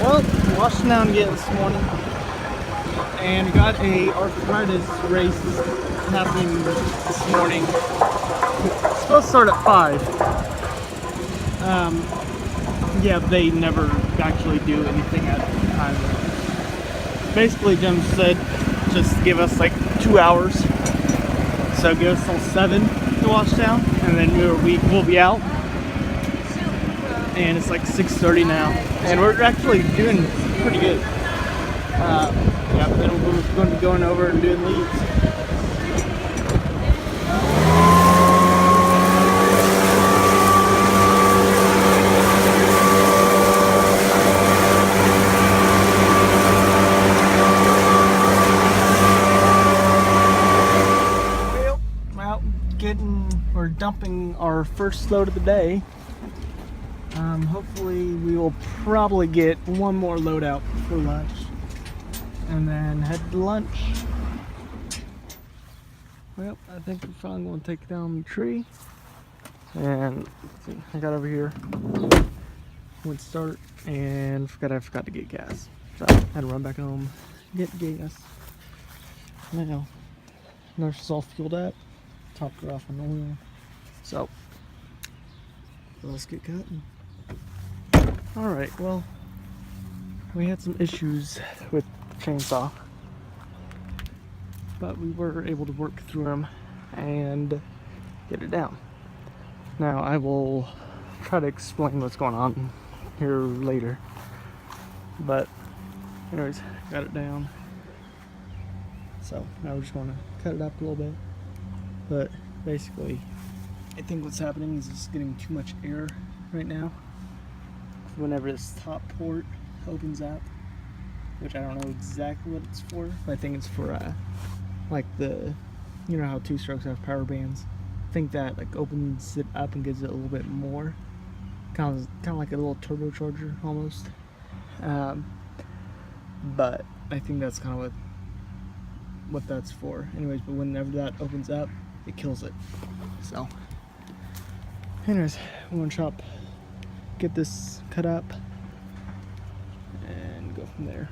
Well, washed down again this morning, and got a arthritis race happening this morning. It's supposed to start at 5. Yeah, they never actually do anything at the time. Basically, Jim said just give us like 2 hours, so give us till 7 to wash down, and then we'll be out. And it's like 6:30 now, and we're actually doing pretty good. Yeah, then we're going to be going over and doing leads. Well, we're dumping our first load of the day. Hopefully we will probably get one more load out for lunch and then head to lunch. Well, I think we're finally going to take down the tree, and let's see, I got over here, went to start, and I forgot to get gas, so I had to run back home, get gas. Now, nurse is all fueled up, topped her off on oil, so let's get cutting. Alright, well, we had some issues with the chainsaw, but we were able to work through them and get it down. Now, I will try to explain what's going on here later, but anyways, got it down. So now we're just going to cut it up a little bit, but basically I think what's happening is it's getting too much air right now whenever this top port opens up, which I don't know exactly what it's for, but I think it's for like you know how two-strokes have power bands. I think that like opens it up and gives it a little bit more, kind of like a little turbocharger almost. But I think that's kind of what that's for. Anyways, but whenever that opens up, it kills it. So anyways, I'm gonna get this cut up and go from there.